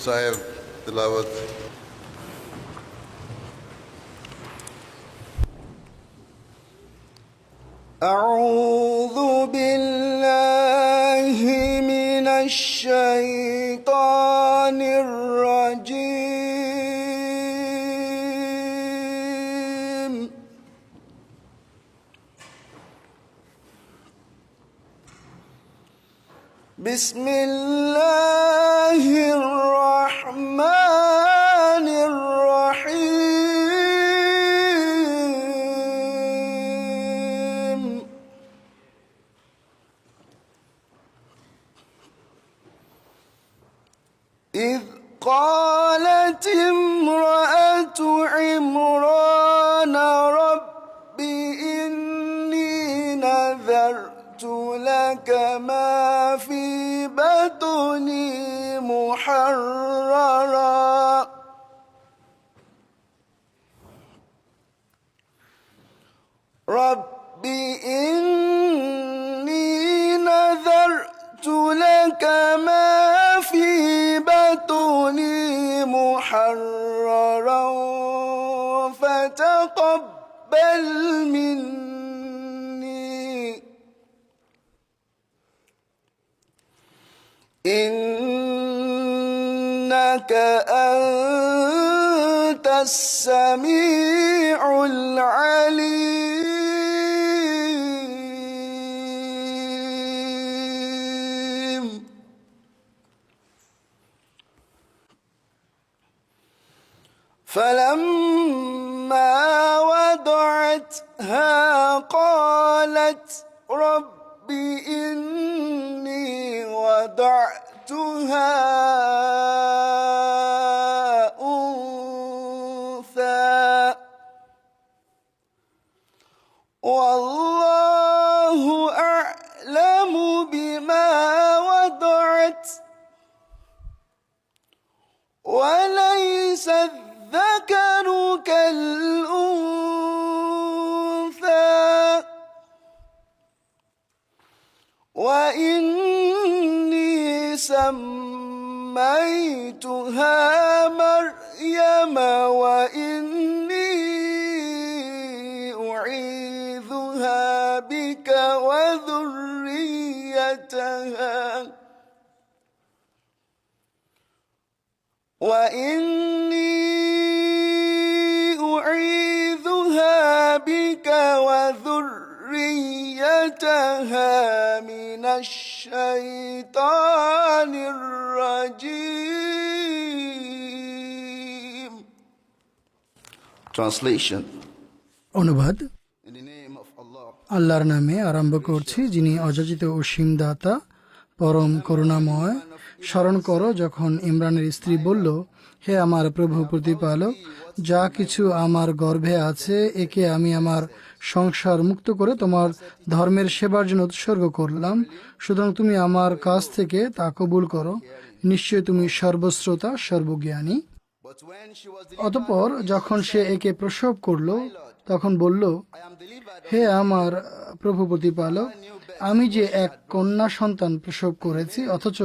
साहब तिलावत। أعوذ بالله من الشيطان الرجيم. بسم الله الرحمن الرحيم. إذ قالت امرأة عمران رب إني نذرت لك ما في بطني محررا رب إني نذرت لك ما في بطني محررا فتقبل مني إنك أنت السميع العليم. فلما وضعتها قالت رب إني وضعتها أنثى والله أعلم بما وضعت وليس الذكر كالأنثى وإني سميتها مريم وإني أعيذها بك وذريتها من الشيطان الرجيم. Translation. অনুবাদ In the name of Allah. আল্লাহর নামে আরম্ভ করছি, যিনি অযাচিত অসীম দাতা, পরম করুণাময়। স্মরণ করো যখন ইমরানের স্ত্রী বলল, হে আমার প্রভু প্রতিপালক, যা কিছু আমার গর্ভে আছে একে আমি আমার সংসার মুক্ত করে তোমার ধর্মের সেবার জন্য উৎসর্গ করলাম, সুতরাং তুমি আমার কাছ থেকে তা কবুল করো। নিশ্চয় তুমি সর্বশ্রোতা, সর্বজ্ঞানী। But when she was অতঃপর যখন সে একে প্রসব করল তখন বলল, হে আমার প্রভু প্রতিপালক, আমি যে এক কন্যা সন্তান প্রসব করেছি, অথচ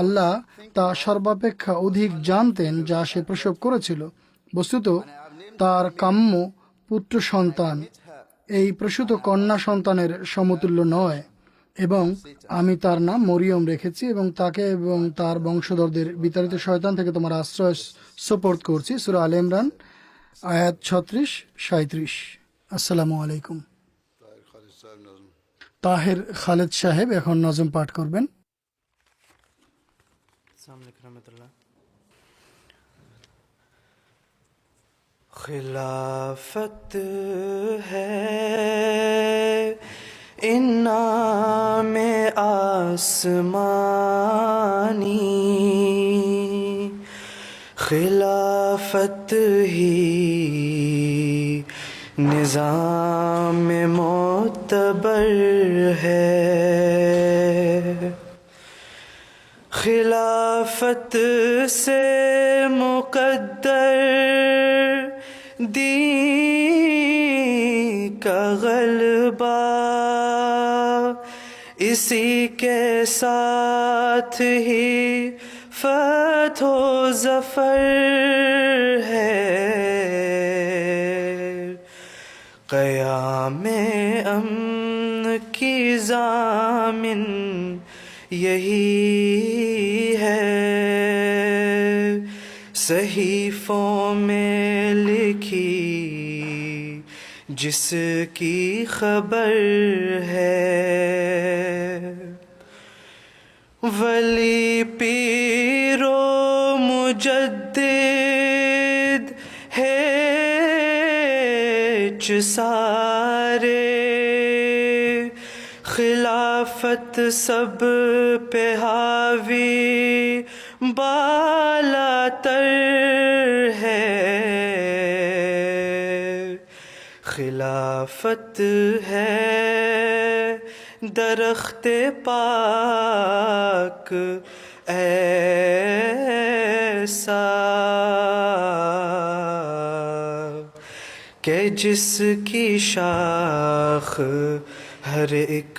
আল্লাহ তা সর্বাপেক্ষা অধিক জানতেন যা সে প্রসব করেছিল। বস্তুত তার কাম্য পুত্র সন্তান এই প্রসূত কন্যা সন্তানের সমতুল্য নয়, এবং আমি তার নাম মরিয়ম রেখেছি এবং তাকে এবং তার বংশধরদের বিতাড়িত শয়তান থেকে তোমার আশ্রয় সুপর্দ করছি। সূরা আলে ইমরান আয়াত 36-37। আসসালামু আলাইকুম। তাহের খালেদ সাহেব এখন নজম পাঠ করবেন। खिलाफत है इनाम आसमानी, खिलाफत ही निज़ाम मोतबर है, खिलाफत से मुक़द्दर दीन का गलबा, इसी के साथ ही फतो जफर है क़यामे अमन की ज़ामिन यही है सहीफ़ों में लिखी जिसकी खबर है वली पीरो मुजद्दिद है सारे खिलाफत सब पे हावी बालातर है खिलाफत है दरख्ते पाक ऐसा कि जिसकी शाख हर एक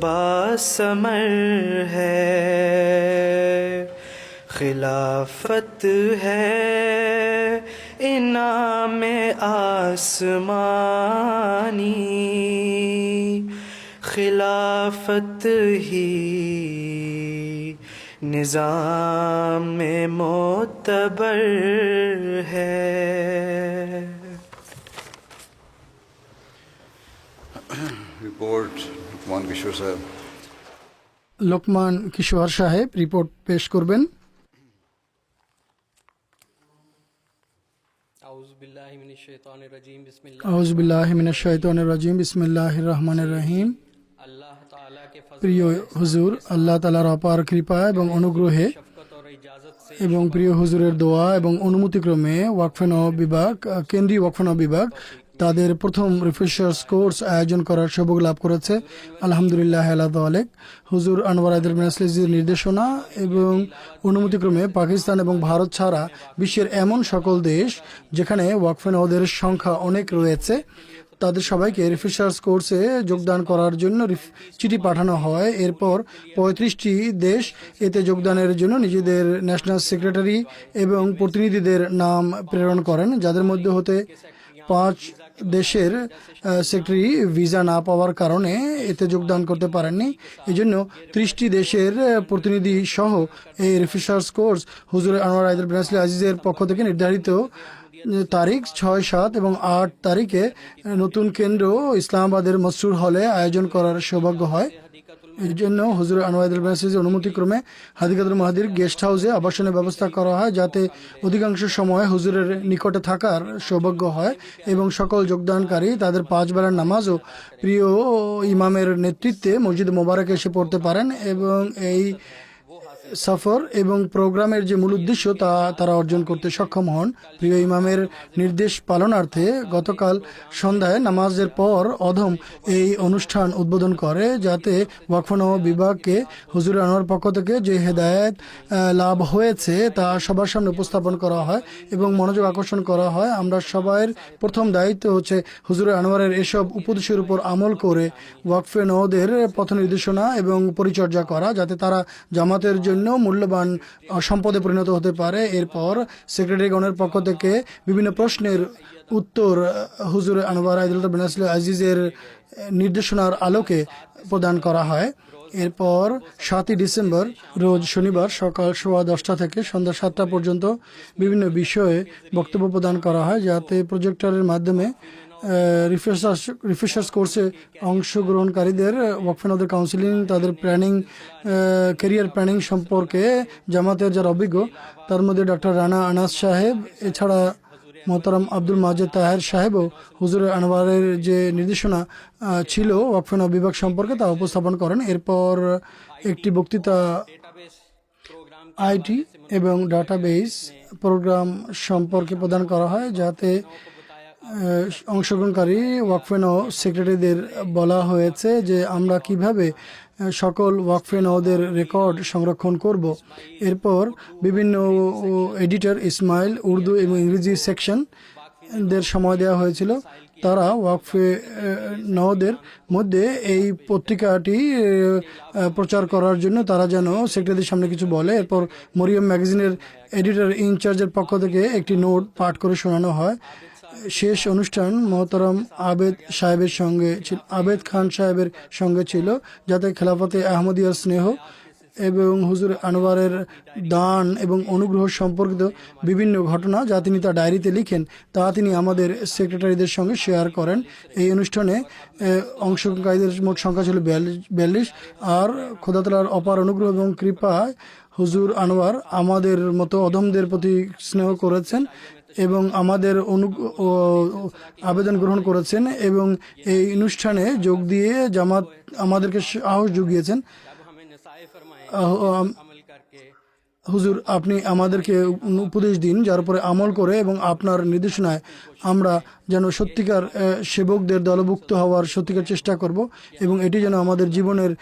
बासमर है खिलाफत है इनाम आसमानी खिलाफत ही निज़ाम में मोतबर है Report, Lukman Kishore Sahib. Lokman কিশোর সাহেব রিপোর্ট পেশ করবেন। আউযু বিল্লাহি মিনাশ শাইতানির রাজিম বিসমিল্লাহির রহমানির রহিম। প্রিয় হুজুর, আল্লাহ তাআলার অপার কৃপা এবং অনুগ্রহে এবং প্রিয় হুজুরের দোয়া এবং অনুমতিক্রমে ওয়াকফ বিভাগ, কেন্দ্রীয় ওয়াকফ বিভাগ তাদের প্রথম রিফ্রেশার্স কোর্স আয়োজন করার সৌভাগ্য লাভ করেছে। আলহামদুলিল্লাহ আলা যালিক। হুজুর আনোয়ার আইদুল বিনাসলিজির নির্দেশনা এবং অনুমতিক্রমে পাকিস্তান এবং ভারত ছাড়া বিশ্বের এমন সকল দেশ যেখানে ওয়াকফ-এ-নওদের সংখ্যা অনেক রয়েছে, তাদের সবাইকে রিফ্রেশার্স কোর্সে যোগদান করার জন্য চিঠি পাঠানো হয়। এরপর 35টি দেশ এতে যোগদানের জন্য নিজেদের ন্যাশনাল সেক্রেটারি এবং প্রতিনিধিদের নাম প্রেরণ করেন, যাদের মধ্যে হতে 5 দেশের সেক্রেটারি ভিসা না পাওয়ার কারণে এতে যোগদান করতে পারেননি। এজন্য 30টি দেশের প্রতিনিধি সহ এই রিফ্রেশার্স কোর্স হুজুর আনোয়ার আইদুল বিনাসলি আজিজের পক্ষ থেকে নির্ধারিত তারিখ 6, 7 এবং 8 তারিখে নতুন কেন্দ্র ইসলামাবাদের মসরুর হলে আয়োজন করার সৌভাগ্য হয়। এর জন্য হুজুর আনোয়ার আইদুল বিনাসলির অনুমতিক্রমে হাদিকাতুল মাহাদির গেস্ট হাউসে আবাসনের ব্যবস্থা করা হয়, যাতে অধিকাংশ সময় হুজুরের নিকটে থাকার সৌভাগ্য হয় এবং সকল যোগদানকারী তাদের 5 বেলার নামাজও প্রিয় ইমামের নেতৃত্বে মসজিদ মোবারকে এসে পড়তে পারেন এবং এই সফর এবং প্রোগ্রামের যে মূল উদ্দেশ্য তা তারা অর্জন করতে সক্ষম হন। প্রিয় ইমামের নির্দেশ পালনার্থে গতকাল সন্ধ্যায় নামাজের পর অধম এই অনুষ্ঠান উদ্বোধন করে, যাতে ওয়াকফ বিভাগকে হুজুর আনোয়ার পক্ষ থেকে যে হেদায়েত লাভ হয়েছে তা সবার সামনে উপস্থাপন করা হয় এবং মনোযোগ আকর্ষণ করা হয়। আমরা সবাইয়ের প্রথম দায়িত্ব হচ্ছে হুজুর আনোয়ারের এসব উপদেশের উপর আমল করে ওয়াকফ-এ-নওদের পথ নির্দেশনা এবং পরিচর্যা করা, যাতে তারা জামাতের জন্য মূল্যবান সম্পদে পরিণত হতে পারে। এরপর সেক্রেটারিগণের পক্ষ থেকে বিভিন্ন প্রশ্নের উত্তর হুজুর আনোয়ার আইদুল বিনাসলি আজিজের নির্দেশনার আলোকে প্রদান করা হয়। এরপর 7ই ডিসেম্বর রোজ শনিবার সকাল 10:15 থেকে সন্ধ্যা 7টা পর্যন্ত বিভিন্ন বিষয়ে বক্তব্য প্রদান করা হয়, যাতে প্রজেক্টরের মাধ্যমে রিফ্রেশার্স কোর্সে অংশগ্রহণকারীদের ওয়াকফ-এ-নওদের কাউন্সিলিং, তাদের প্ল্যানিং, ক্যারিয়ার প্ল্যানিং সম্পর্কে জামাতের যারা অভিজ্ঞ তার মধ্যে ডক্টর রানা আনাস সাহেব, এছাড়া মোহতারাম আব্দুল মাজেদ তাহের সাহেবও হুজুর আনোয়ারের যে নির্দেশনা ছিল ওয়াকফ-এ-নও বিভাগ সম্পর্কে তা উপস্থাপন করেন। এরপর একটি বক্তৃতা আইটি এবং ডাটাবেস প্রোগ্রাম সম্পর্কে প্রদান করা হয়, যাতে অংশগ্রহণকারী ওয়াকফ-এ-নও সেক্রেটারিদের বলা হয়েছে যে আমরা কিভাবে সকল ওয়াকফ-এ-নওদের রেকর্ড সংরক্ষণ করব। এরপর বিভিন্ন এডিটর ইসমাইল উর্দু এবং ইংরেজি সেকশন দের সময় দেওয়া হয়েছিল। তারা ওয়াকফে নওদের মধ্যে এই পত্রিকাটি প্রচার করার জন্য তারা যেন সেক্রেটারির সামনে কিছু বলে। এরপর মরিয়ম ম্যাগাজিনের এডিটর ইনচার্জের পক্ষ থেকে একটি নোট পাঠ করে শোনানো হয়। শেষ অনুষ্ঠান মোহতারাম আবেদ খান সাহেবের সঙ্গে ছিল, যাতে খেলাফতে আহমদিয়ার স্নেহ এবং হুজুর আনোয়ারের দান এবং অনুগ্রহ সম্পর্কিত বিভিন্ন ঘটনা যা তিনি তার ডায়েরিতে লিখেন তা তিনি আমাদের সেক্রেটারিদের সঙ্গে শেয়ার করেন। এই অনুষ্ঠানে অংশগ্রহণকারীদের মোট সংখ্যা ছিল 42। আর খোদা তাআলার অপার অনুগ্রহ এবং কৃপায় হুজুর আনোয়ার আমাদের মতো অধমদের প্রতি স্নেহ করেছেন এবং আমাদের আবেদন গ্রহণ করেছেন এবং এই অনুষ্ঠানে যোগ দিয়ে জামাত আমাদেরকে সাহস জুগিয়েছেন। হুজুর, আপনি আমাদেরকে উপদেশ দিন যার উপরে আমল করে এবং আপনার নির্দেশনায় আমরা যেন সত্যিকার সেবকদের দলভুক্ত হওয়ার সত্যিকার চেষ্টা করব এবং এটি যেন আমাদের জীবনের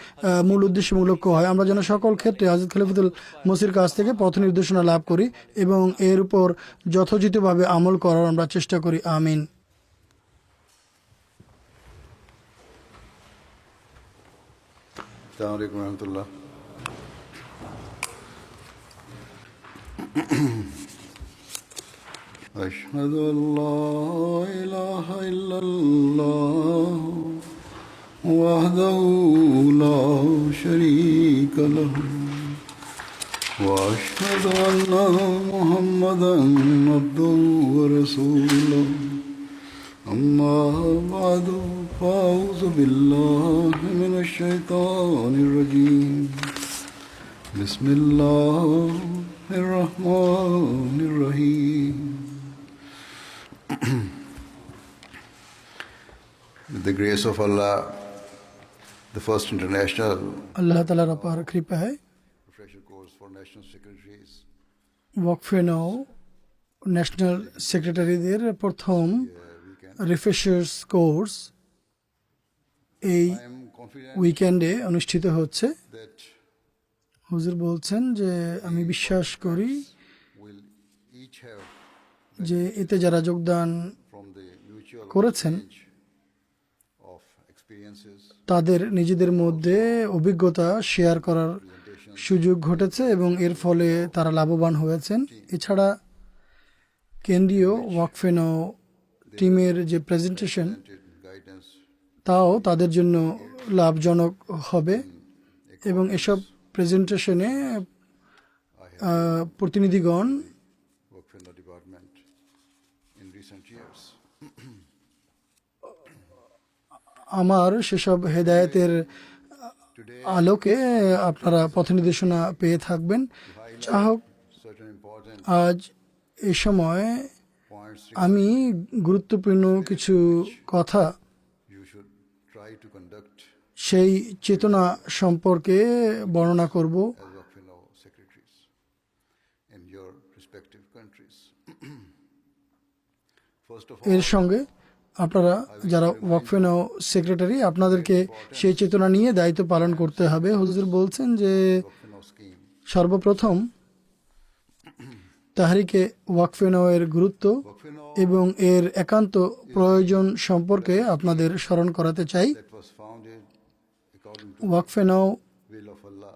মূল উদ্দেশ্য এবং লক্ষ্য হয়। আমরা যেন সকল ক্ষেত্রে হযরত খলিফাতুল মসির কাছ থেকে পথ নির্দেশনা লাভ করি এবং এর উপর যথোচিতভাবে আমল করার আমরা চেষ্টা করি। আমিন। আসসালামু আলাইকুম রহমতুল্লাহ। أشهد أن لا إله إلا الله وحده لا شريك له وأشهد أن محمدا عبده ورسوله أما بعد فأعوذ بالله من الشيطان الرجيم بسم الله الرحمن الرحيم With the grace of Allah, the first international আল্লাহ তাআলার অপার কৃপায় refresher course for national secretaries Waqfe Nau national সেক্রেটারিদের প্রথম রিফ্রেশার্স কোর্স এই I am confident উইকেন্ডে অনুষ্ঠিত হচ্ছে। that হুজুর বলছেন যে আমি বিশ্বাস করি we'll each have যে এতে যারা যোগদান from the mutual করেছেন exchange of experiences, তাদের নিজেদের মধ্যে অভিজ্ঞতা শেয়ার করার সুযোগ ঘটেছে এবং এর ফলে তারা লাভবান হয়েছেন। এছাড়া কেন্দ্রীয় ওয়াকফে নও টিমের যে প্রেজেন্টেশন guidance, তাও তাদের জন্য লাভজনক হবে এবং এসব প্রেজেন্টেশনে প্রতিনিধিগণ work in the department in recent years. আমার সেসব হেদায়েতের আলোকে আপনারা পথ নির্দেশনা পেয়ে থাকবেন। যা হোক, Certain important আজ এ সময় points আমি গুরুত্বপূর্ণ কিছু কথা you should try to conduct সেই চেতনা সম্পর্কে বর্ণনা করব as work secretaries in your respective countries. First of all, এর সঙ্গে আপনারা যারা ওয়াকফে নও সেক্রেটারি আপনাদেরকে সেই চেতনা নিয়ে দায়িত্ব পালন করতে হবে। হুজুর বলছেন যে scheme সর্বপ্রথম তাহরিকে ওয়াকফে নও এর গুরুত্ব এবং এর একান্ত প্রয়োজন সম্পর্কে আপনাদের স্মরণ করাতে চাই। that was founded according to ওয়াকফে now will of Allah.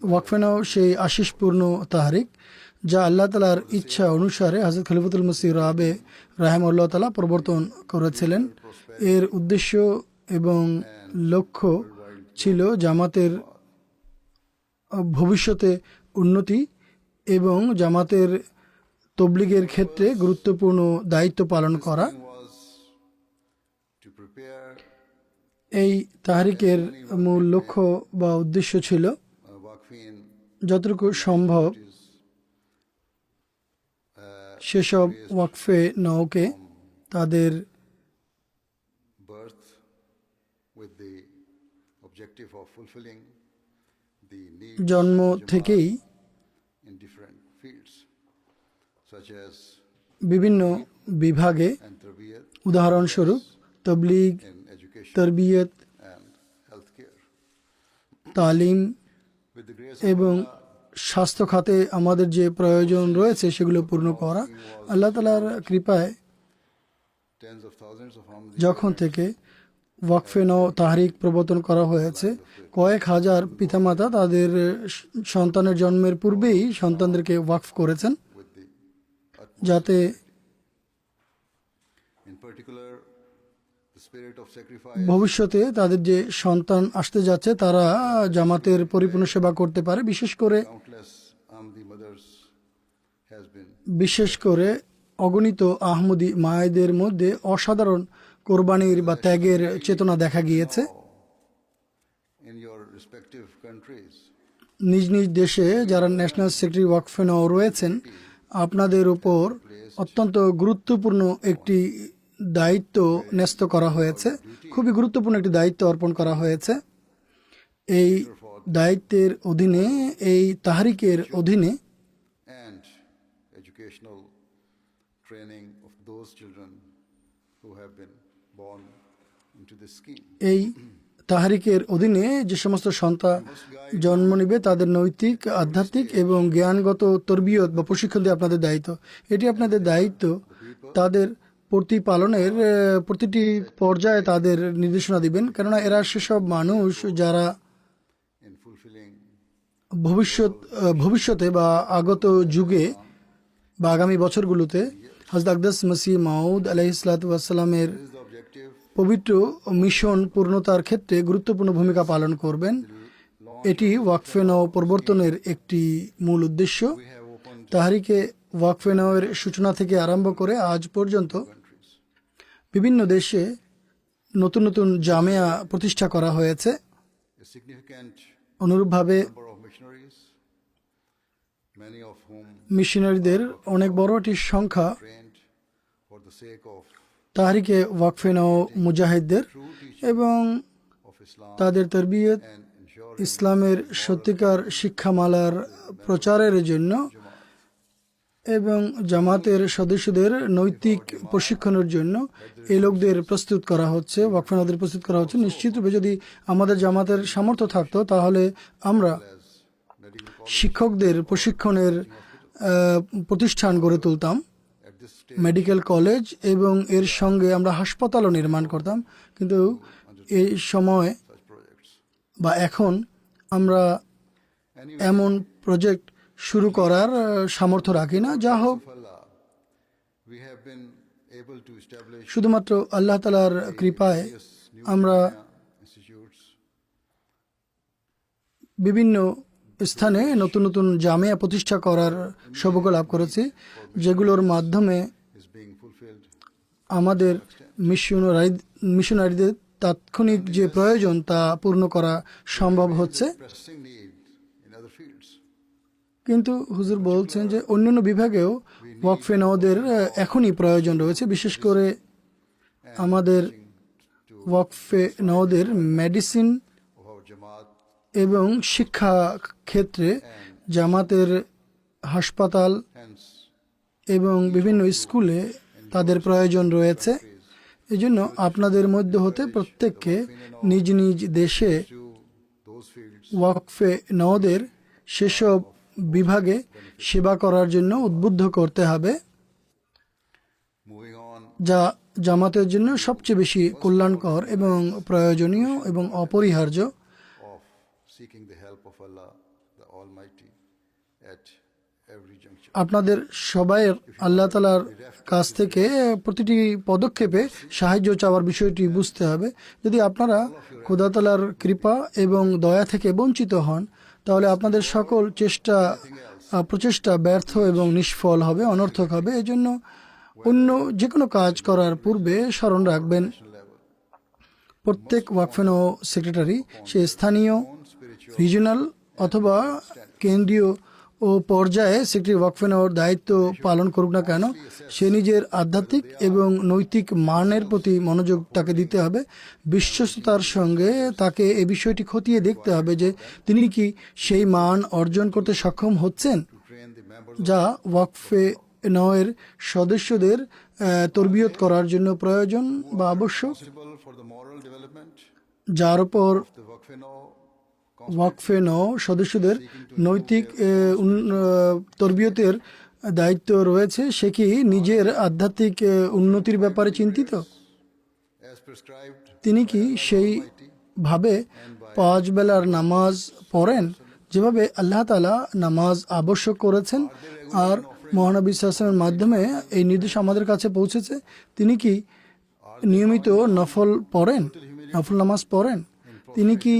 ওয়াকফে নও সেই আশিসপূর্ণ তাহরিক যা আল্লাহ তাআলার ইচ্ছা অনুসারে হযরত খলিফাতুল মসিহ রাবে রাহিমাহুল্লাহ তাআলা প্রবর্তন করেছিলেন। এর উদ্দেশ্য এবং লক্ষ্য ছিল জামাতের ভবিষ্যতে উন্নতি এবং জামাতের তবলিগের ক্ষেত্রে গুরুত্বপূর্ণ দায়িত্ব পালন করা। Was to prepare এই তাহরিকের মূল লক্ষ্য বা উদ্দেশ্য ছিল Waqfin যতটুকু সম্ভব সেসব ওয়াকফে নওকে তাদের birth with the objective of fulfilling the needs জন্ম থেকেই in different fields such as বিভিন্ন বিভাগে, and tarbiyat উদাহরণস্বরূপ তবলিগ, in education তরবিয়ত, and healthcare. তালিম With the grace এবং স্বাস্থ্য খাতে আমাদের যে প্রয়োজন রয়েছে সেগুলো পূর্ণ করা। আল্লাহ তাআলার কৃপায় tens of thousands of Ahmadi যখন থেকে ওয়াকফে নও তাহরিক প্রবর্তন করা হয়েছে, কয়েক হাজার পিতামাতা তাদের সন্তানের জন্মের পূর্বেই সন্তানদেরকে ওয়াকফ করেছেন, with the যাতে in particular the spirit of sacrifice ভবিষ্যতে তাদের যে সন্তান আসতে যাচ্ছে তারা জামাতের পরিপূর্ণ সেবা করতে পারে। countless Ahmadi mothers has been বিশেষ করে অগণিত আহমদি মায়েদের মধ্যে অসাধারণ কোরবানির বা ত্যাগের চেতনা দেখা গিয়েছে। in your respective countries. নিজ নিজ দেশে যারা ন্যাশনাল সেক্রেটারি ওয়াকফে নও রয়েছেন, আপনাদের উপর অত্যন্ত গুরুত্বপূর্ণ একটি দায়িত্ব ন্যস্ত করা হয়েছে, খুবই গুরুত্বপূর্ণ একটি দায়িত্ব অর্পণ করা হয়েছে। এই দায়িত্বের অধীনে, এই তাহরিকের অধীনে And educational training of those children who have been born into this scheme. এই তাহরিকের অধীনে যে সমস্ত সন্তান জন্ম নিবে তাদের নৈতিক, আধ্যাত্মিক এবং জ্ঞানগত তরবিয়ত বা প্রশিক্ষণ দিয়ে আপনাদের দায়িত্ব। এটি আপনাদের দায়িত্ব তাদের প্রতিপালনের প্রতিটি পর্যায়ে তাদের নির্দেশনা দিবেন, কেননা এরা সেসব মানুষ যারা In fulfilling ভবিষ্যতে বা আগত যুগে বা আগামী বছরগুলোতে হযরত আকদাস মসিহ মাউদ আলাইহিসসালাতু ওয়াসসালামের this is the objective পবিত্র মিশন পূর্ণতার ক্ষেত্রে গুরুত্বপূর্ণ ভূমিকা পালন করবেন। এটি ওয়াকফে নও প্রবর্তনের একটি মূল উদ্দেশ্য। we have opened তাহরিকে ওয়াকফে নওয়ের সূচনা থেকে আরম্ভ করে আজ পর্যন্ত countries. বিভিন্ন দেশে নতুন নতুন জামিয়া প্রতিষ্ঠা করা হয়েছে। A significant অনুরূপভাবে number of missionaries, many of whom মিশনারিদের অনেক বড় একটি সংখ্যা trained for the sake of তাহরিকে ওয়াকফে নও মুজাহিদদের এবং of Islam তাদের তরবিয়ত and ensuring ইসলামের সত্যিকার শিক্ষামালার প্রচারের জন্য এবং জামাতের সদস্যদের নৈতিক প্রশিক্ষণের জন্য এই লোকদের প্রস্তুত করা হচ্ছে, ওয়াকফে নওদের প্রস্তুত করা হচ্ছে। নিশ্চিতরূপে যদি আমাদের জামাতের সামর্থ্য থাকতো তাহলে আমরা শিক্ষকদের প্রশিক্ষণের প্রতিষ্ঠান গড়ে তুলতাম, at this stage medical college, এবং এর সঙ্গে আমরা হাসপাতালও নির্মাণ করতাম। কিন্তু এই সময় such projects. বা এখন আমরা Anyway, এমন প্রজেক্ট শুরু করার সামর্থ্য রাখি না। যা হোক, of Allah, we have been able to establish শুধুমাত্র আল্লাহ তাআলার কৃপায় various new আমরা institutes বিভিন্ন স্থানে নতুন নতুন জামিয়া প্রতিষ্ঠা করার সৌভাগ্য লাভ করেছি, যেগুলোর মাধ্যমে is being fulfilled. আমাদের মিশনারিদের তাৎক্ষণিক যে প্রয়োজন তা পূর্ণ করা সম্ভব হচ্ছে। Pressing need in other fields. কিন্তু হুজুর বলছেন যে অন্যান্য বিভাগেও ওয়াকফে নওদের এখনই প্রয়োজন রয়েছে, বিশেষ করে আমাদের ওয়াকফে নওদের মেডিসিন Of our Jamaat এবং শিক্ষা ক্ষেত্রে জামাতের হাসপাতাল hence এবং বিভিন্ন স্কুলে তাদের প্রয়োজন রয়েছে। এজন্য আপনাদের মধ্য হতে প্রত্যেককে নিজ নিজ দেশে to those fields ওয়াকফে নওদের সেসব বিভাগে সেবা করার জন্য উদ্বুদ্ধ করতে হবে, moving on যা জামাতের জন্য সবচেয়ে বেশি কল্যাণকর এবং প্রয়োজনীয় এবং অপরিহার্য। of seeking the help of Allah the Almighty at every juncture. আপনাদের সবাই আল্লাহ তাআলার কাছ থেকে প্রতিটি পদক্ষেপে সাহায্য চাওয়ার বিষয়টি বুঝতে হবে। যদি আপনারা খোদা তাআলার কৃপা এবং দয়া থেকে বঞ্চিত হন তাহলে আপনাদের সকল প্রচেষ্টা ব্যর্থ এবং নিষ্ফল হবে, অনর্থক হবে। এজন্য অন্য যে কোনো কাজ করার পূর্বে স্মরণ রাখবেন, প্রত্যেক ওয়াকফে নও সেক্রেটারি, সে স্থানীয়, রিজিওনাল অথবা কেন্দ্রীয় ও পর্যায়ে সেক্রেটারি ওয়াকফে নওর দায়িত্ব পালন করুক না কেন, সে নিজের আধ্যাত্মিক এবং নৈতিক মানের প্রতি মনোযোগ তাকে দিতে হবে। বিশ্বস্ততার সঙ্গে তাকে এই বিষয়টি খতিয়ে দেখতে হবে যে তিনি কি সেই মান অর্জন করতে সক্ষম হচ্ছেন Train the members যা ওয়াকফে নওয়ের সদস্যদের তরবিয়ত করার জন্য প্রয়োজন বা আবশ্যক, responsible for the moral development যার উপর of the Waqf Now ওয়াকফে নও সদস্যদের নৈতিক তরবিয়তের দায়িত্ব রয়েছে, সে কি নিজের আধ্যাত্মিক উন্নতির ব্যাপারে চিন্তিত? as prescribed তিনি কি সেই ভাবে 5 বেলার নামাজ পড়েন যেভাবে আল্লাহ তাআলা নামাজ আবশ্যক করেছেন, আর মহানবী সাল্লাল্লাহু আলাইহি ওয়াসাল্লামের মাধ্যমে এই নির্দেশ আমাদের কাছে পৌঁছেছে? তিনি কি নিয়মিত নফল পড়েন, নফল নামাজ পড়েন? তিনি কি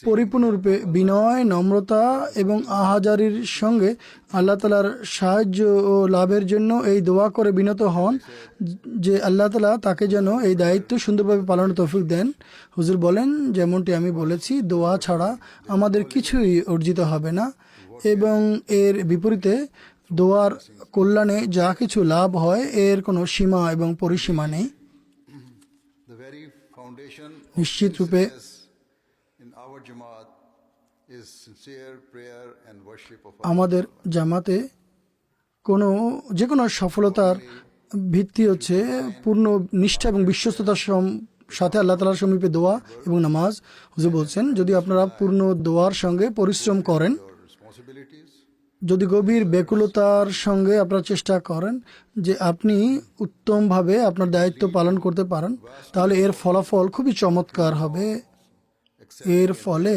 পরিপূর্ণরূপে বিনয়, নম্রতা এবং আহাজারির সঙ্গে আল্লাহ তাআলার সাহায্য ও লাভের জন্য এই দোয়া করে বিনত হন যে আল্লাহ তাআলা তাকে যেন এই দায়িত্ব সুন্দরভাবে পালনের তৌফিক দেন? হুজুর বলেন, যেমনটি আমি বলেছি, দোয়া ছাড়া আমাদের কিছুই অর্জিত হবে না, এবং এর বিপরীতে দোয়ার কল্যাণে যা কিছু লাভ হয় এর কোনো সীমা এবং পরিসীমা নেই। the very foundation নিশ্চিত রূপে in our Jamaat is sincere prayer and worship of আমাদের জামাতে যে কোনো সফলতার ভিত্তি হচ্ছে পূর্ণ নিষ্ঠা এবং বিশ্বস্ততার সাথে আল্লাহ তাআলার সমীপে দোয়া এবং নামাজ। হুজুর বলছেন, যদি আপনারা পূর্ণ দোয়ার সঙ্গে পরিশ্রম করেন, your responsibilities, যদি গভীর ব্যাকুলতার সঙ্গে আপনারা চেষ্টা করেন যে আপনি উত্তমভাবে আপনার দায়িত্ব পালন করতে পারেন, তাহলে এর ফলাফল খুবই চমৎকার হবে। এর ফলে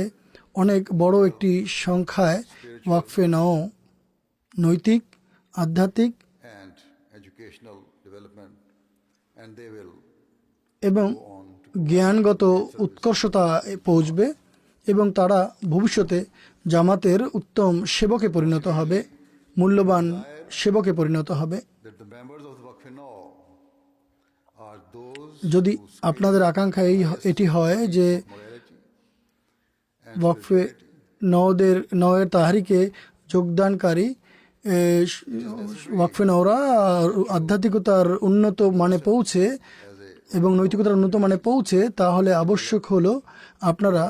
অনেক বড় একটি সংখ্যায় ওয়াকফে নাও নৈতিক, আধ্যাত্মিক and educational development, and they will এবং go on to জ্ঞানগত উৎকর্ষতা পৌঁছবে, এবং তারা ভবিষ্যতে জামাতের উত্তম সেবকে পরিণত হবে, মূল্যবান সেবকে পরিণত হবে। that the members of the Waqf Naw are those যদি আপনাদের আকাঙ্ক্ষা এটি হয় যে morality ওয়াকফে নওয়ের তাহারিকে যোগদানকারী ওয়াকফে নওরা আধ্যাত্মিকতার উন্নত মানে পৌঁছে এবং নৈতিকতার উন্নত মানে পৌঁছে, তাহলে আবশ্যক হলো আপনারা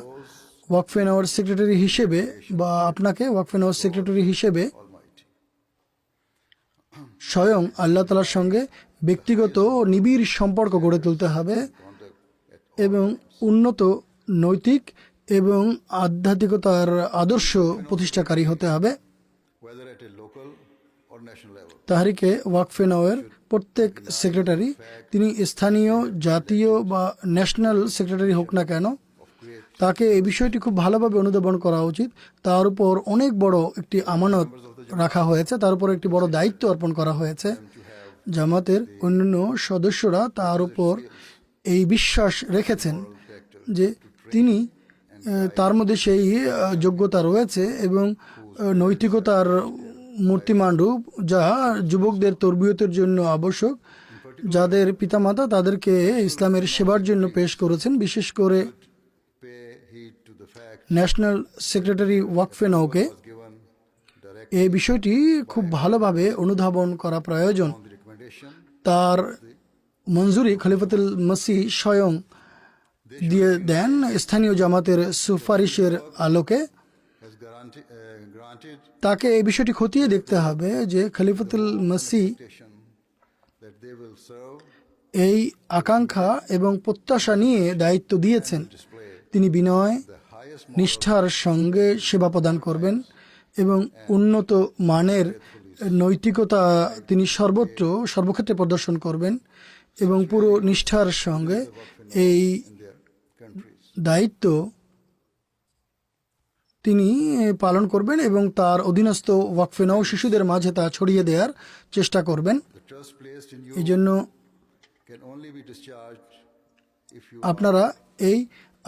ওয়াকফে নওয়ার সেক্রেটারি হিসেবে বা আপনাকে ওয়াকফে নওয়ার সেক্রেটারি হিসেবে Almighty. স্বয়ং আল্লাহ তাআলার সঙ্গে ব্যক্তিগত ও নিবিড় সম্পর্ক গড়ে তুলতে হবে এবং উন্নত নৈতিক এবং আধ্যাত্মিকতার আদর্শ প্রতিষ্ঠাকারী হতে হবে। Whether at a local or national level. তাহরিকে ওয়াকফে নওয়ের প্রত্যেক সেক্রেটারি, তিনি স্থানীয়, জাতীয় বা ন্যাশনাল সেক্রেটারি হোক না কেন, তাকে এই বিষয়টি খুব ভালোভাবে অনুধাবন করা উচিত। তার উপর অনেক বড় একটি আমানত রাখা হয়েছে, তার উপর একটি বড় দায়িত্ব অর্পণ করা হয়েছে। জামাতের অন্যান্য সদস্যরা তার উপর এই বিশ্বাস রেখেছেন যে তিনি তার মধ্যে সেই যোগ্যতা রয়েছে এবং নৈতিকতার মূর্তিমান রূপ, যা যুবকদের তরবিয়তের জন্য আবশ্যক, যাদের পিতামাতা তাদেরকে ইসলামের সেবার জন্য পেশ করেছেন। বিশেষ করে Pay heed to the fact national secretary Waqfe নওকে was given direct এই বিষয়টি খুব ভালোভাবে অনুধাবন করা প্রয়োজন। on the recommendation তার মঞ্জুরি খলিফাতুল মসিহ স্বয়ং দিয়ে দেন স্থানীয় জামাতের সুপারিশের আলোকে। has granted তাকে এই বিষয়টি খতিয়ে দেখতে হবে যে খলিফাতুল মসিহ expectation that they will serve, এই আকাঙ্ক্ষা এবং প্রত্যাশা নিয়ে দায়িত্ব দিয়েছেন। display তিনি বিনয়, the highest নিষ্ঠার সঙ্গে সেবা প্রদান করবেন এবং উন্নত মানের নৈতিকতা তিনি সর্বক্ষেত্রে প্রদর্শন করবেন এবং পুরো নিষ্ঠার সঙ্গে এই in their countries. দায়িত্ব তিনি পালন করবেন এবং তার অধীনস্থ ওয়াকফে নও শিশুদের মাঝে তা ছড়িয়ে দেওয়ার চেষ্টা করবেন। The trust placed in you এই জন্য can only be discharged if you আপনারা এই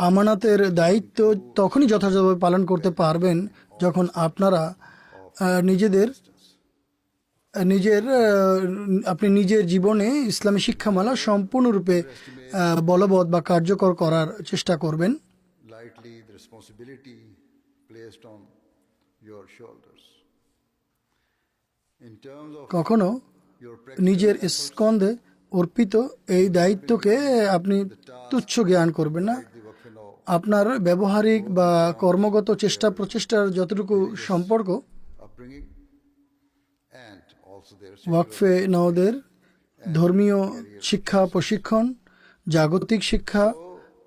আমানাতের দায়িত্ব তখনই যথাযথভাবে পালন করতে পারবেন যখন আপনারা আপনি নিজের জীবনে ইসলামী শিক্ষামালা সম্পূর্ণরূপে বলবৎ বা কার্যকর করার চেষ্টা করবেন। lightly the responsibility placed on your shoulders. In terms of কখনো your নিজের স্কন্ধে অর্পিত এই দায়িত্বকে আপনি তুচ্ছ জ্ঞান করবেন না। the Waqf Naw আপনার ব্যবহারিক বা কর্মগত প্রচেষ্টার যতটুকু সম্পর্ক upbringing and also their ওয়াকফে নওদের ধর্মীয় শিক্ষা, প্রশিক্ষণ, জাগতিক শিক্ষা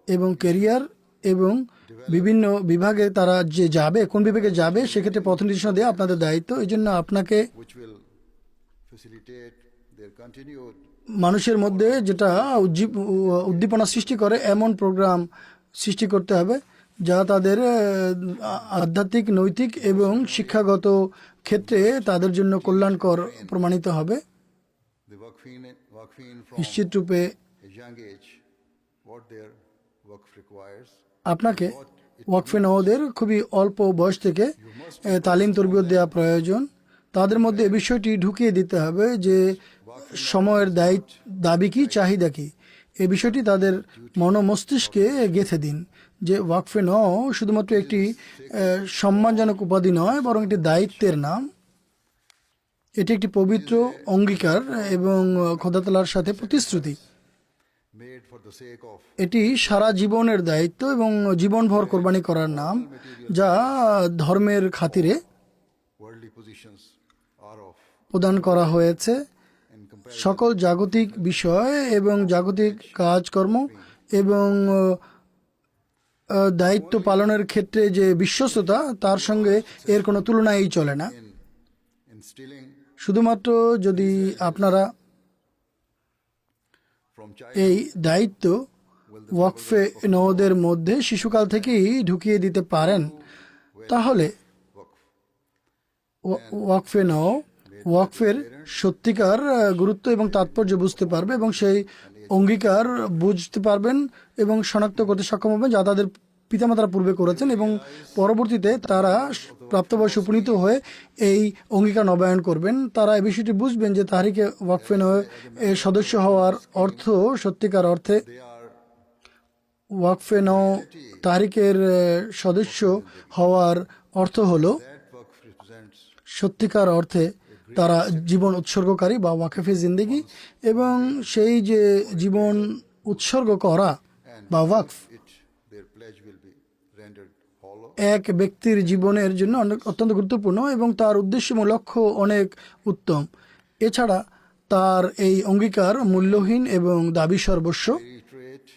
এবং ক্যারিয়ার এবং বিভিন্ন বিভাগে তারা যে যাবে, কোন বিভাগে যাবে সেক্ষেত্রে পথ নির্দেশনা দেওয়া আপনাদের দায়িত্ব। এই জন্য আপনাকে which will facilitate their continued মানুষের মধ্যে যেটা উদ্দীপনা সৃষ্টি করে এমন প্রোগ্রাম সৃষ্টি করতে হবে যা তাদের আধ্যাত্মিক, নৈতিক এবং শিক্ষাগত ক্ষেত্রে তাদের জন্য কল্যাণকর প্রমাণিত হবে। the Waqfin from নিশ্চিত রূপে a young age what their Waqf requires. আপনাকে ওয়াকফে নওদের খুবই অল্প বয়স থেকে তালিম তরবিয়ত দেওয়া প্রয়োজন। তাদের মধ্যে এই বিষয়টি ঢুকিয়ে দিতে হবে যে সময়ের দাবি কি, চাহিদা কি। এই বিষয়টি তাদের মস্তিষ্কে গেঁথে দিন যে ওয়াকফে নও শুধুমাত্র একটি সম্মানজনক উপাধি নয়, বরং একটি দায়িত্বের নাম। এটি একটি পবিত্র অঙ্গীকার এবং খোদা তাআলার সাথে প্রতিশ্রুতি। Made for the sake of এটি সারা জীবনের দায়িত্ব এবং জীবনভর কোরবানি করার নাম, যা ধর্মের খাতিরে worldly positions are of প্রদান করা হয়েছে। in comparison সকল জাগতিক বিষয় এবং জাগতিক কাজকর্ম এবং দায়িত্ব পালনের ক্ষেত্রে যে বিশ্বস্ততা, তার সঙ্গে এর কোনো তুলনাই চলে না। in instilling শুধুমাত্র যদি আপনারা from child এই দায়িত্ব ওয়াকফে নওদের মধ্যে শিশুকাল থেকেই ঢুকিয়ে দিতে পারেন, তাহলে ওয়াকফে নও ওয়াকফের সত্যিকার গুরুত্ব এবং তাৎপর্য বুঝতে পারবে এবং সেই অঙ্গীকার বুঝতে পারবেন এবং শনাক্ত করতে সক্ষম হবেন যা তাদের পিতামাতারা পূর্বে করেছেন, এবং পরবর্তীতে তারা প্রাপ্তবয়সে উপনীত হয়ে এই অঙ্গীকার নবায়ন করবেন। তারা এই বিষয়টি বুঝবেন যে তাহরিকে ওয়াকফে নও এর সদস্য হওয়ার অর্থ, সত্যিকার অর্থে they are ওয়াকফে নও তাহরিকের সদস্য হওয়ার অর্থ হলো that Waqf represents সত্যিকার অর্থে তারা জীবন উৎসর্গকারী বা ওয়াকফে জিন্দেগি, এবং সেই যে জীবন উৎসর্গ করা বা ওয়াকফ it their pledge will be rendered hollow. এক ব্যক্তির জীবনের জন্য অত্যন্ত গুরুত্বপূর্ণ এবং তার উদ্দেশ্য এবং লক্ষ্য অনেক উত্তম। এছাড়া তার এই অঙ্গীকার মূল্যহীন এবং দাবি সর্বস্ব। Reiterate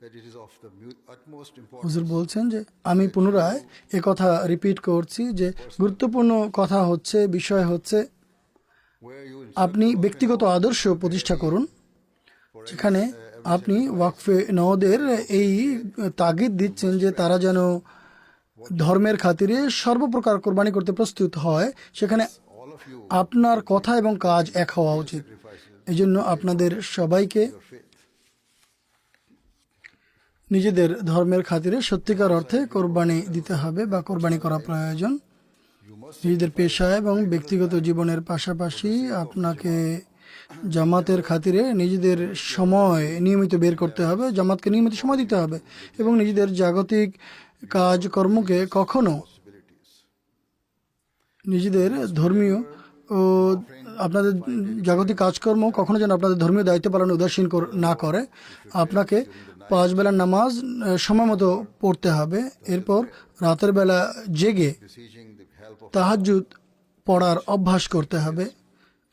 that it is of the utmost importance হুজুর বলছেন যে আমি পুনরায় কথা রিপিট করছি যে গুরুত্বপূর্ণ কথা হচ্ছে, বিষয় হচ্ছে where you আপনি ব্যক্তিগত আদর্শ প্রতিষ্ঠা করুন, যেখানে আপনি ওয়াকফে নওদের এই তাগিদ দিচ্ছেন যে তারা যেন ধর্মের খাতিরে সর্বপ্রকার কোরবানি করতে প্রস্তুত হয়। সেখানে all of you আপনার কথা এবং কাজ এক হওয়া উচিত। এই জন্য আপনাদের সবাইকে faith নিজেদের ধর্মের খাতিরে সত্যিকার অর্থে কোরবানি দিতে হবে বা কোরবানি করা প্রয়োজন। নিজেদের পেশা এবং ব্যক্তিগত জীবনের পাশাপাশি আপনাকে জামাতের খাতিরে নিজেদের সময় নিয়মিত বের করতে হবে, জামাতকে নিয়মিত সময় দিতে হবে এবং নিজেদের জাগতিক কাজকর্মকে কখনো নিজেদের ধর্মীয় ও আপনাদের জাগতিক কাজকর্ম কখনো যেন আপনাদের ধর্মীয় দায়িত্ব পালনে উদাসীন না করে। আপনাকে 5 বেলার নামাজ সময় মতো পড়তে হবে, এরপর রাতের বেলা জেগে beseeching the help of তাহাজ্জুদ পড়ার অভ্যাস করতে হবে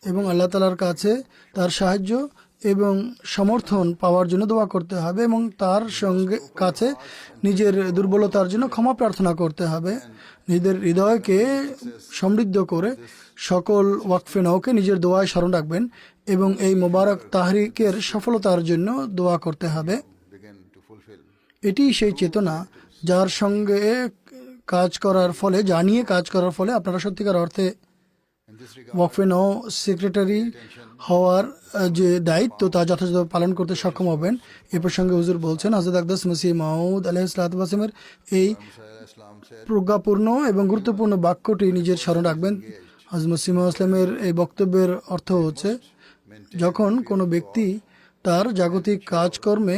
এবং আল্লাহ তাআলার কাছে তার সাহায্য এবং সমর্থন পাওয়ার জন্য দোয়া করতে হবে এবং তার সঙ্গে কাছে নিজের দুর্বলতার জন্য ক্ষমা প্রার্থনা করতে হবে। নিজেদের হৃদয়কে সমৃদ্ধ করে সকল ওয়াকফে নওকে নিজের দোয়ায় স্মরণ রাখবেন এবং এই মোবারক তাহরিকের সফলতার জন্য দোয়া করতে হবে। begin to fulfill এটি সেই চেতনা যার সঙ্গে কাজ করার ফলে, জানিয়ে কাজ করার ফলে আপনারা সত্যিকার অর্থে in this regard Waqfe Nau secretary হওয়ার যে দায়িত্ব তা যথাযথ পালন করতে সক্ষম হবেন। এ প্রসঙ্গে হুজুর বলছেন হযরত আকদাস মসিহ মাউদ আলাইহিসসালামের এই Islam said প্রজ্ঞাপূর্ণ এবং গুরুত্বপূর্ণ বাক্যটি নিজের স্মরণ রাখবেন। হযরত মসিহ মাউদ ইসলামের এই বক্তব্যের অর্থ হচ্ছে, যখন কোনো ব্যক্তি তার জাগতিক কাজকর্মে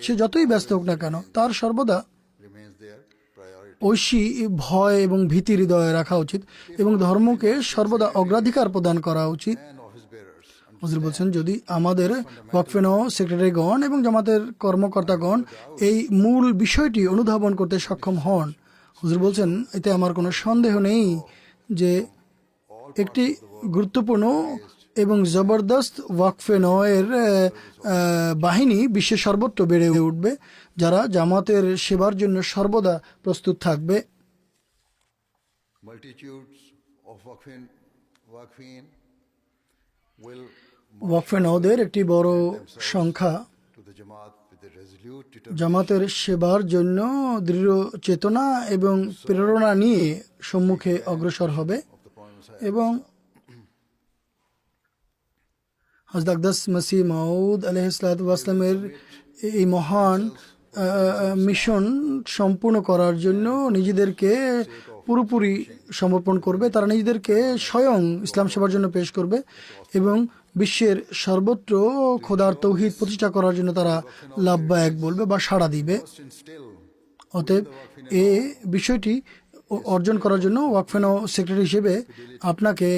সে যতই ব্যস্ত হোক না কেন, তার সর্বদা remains their priority ঐশী ভয় এবং ভীতি হৃদয়ে রাখা উচিত এবং ধর্মকে সর্বদা অগ্রাধিকার প্রদান করা উচিত। and office bearers. হুজুর বলছেন, যদি আমাদের ওয়াকফে নও সেক্রেটারিগণ এবং জামাতের কর্মকর্তাগণ এই মূল বিষয়টি অনুধাবন করতে সক্ষম হন, হুজুর বলছেন এতে আমার কোনো সন্দেহ নেই যে একটি গুরুত্বপূর্ণ এবং জবরদস্ত ওয়াকফে নওয়ের বাহিনী বিশ্বের সর্বত্র বেড়ে উঠবে, যারা জামাতের সেবার জন্য সর্বদা প্রস্তুত থাকবে। Multitudes of Waqfin will ওয়াকফে নওদের একটি বড় সংখ্যা to the Jamaat with a resolute determination জামাতের সেবার জন্য দৃঢ় চেতনা এবং প্রেরণা নিয়ে সম্মুখে অগ্রসর হবে of the Prophet এবং হযরত আকদাস মসিহ মাউদ আলাইহিসসালামের এই মহান মিশন সম্পূর্ণ করার জন্য নিজেদেরকে পুরোপুরি সমর্পণ করবে। তারা নিজেদেরকে স্বয়ং ইসলাম সেবার জন্য পেশ করবে এবং বিশ্বের সর্বত্র খোদার তৌহিদ প্রতিষ্ঠা করার জন্য তারা লাব্বায়ক বলবে বা সাড়া দিবে। must instill অতএব এই বিষয়টি অর্জন করার জন্য ওয়াকফে নও সেক্রেটারি হিসেবে আপনাকে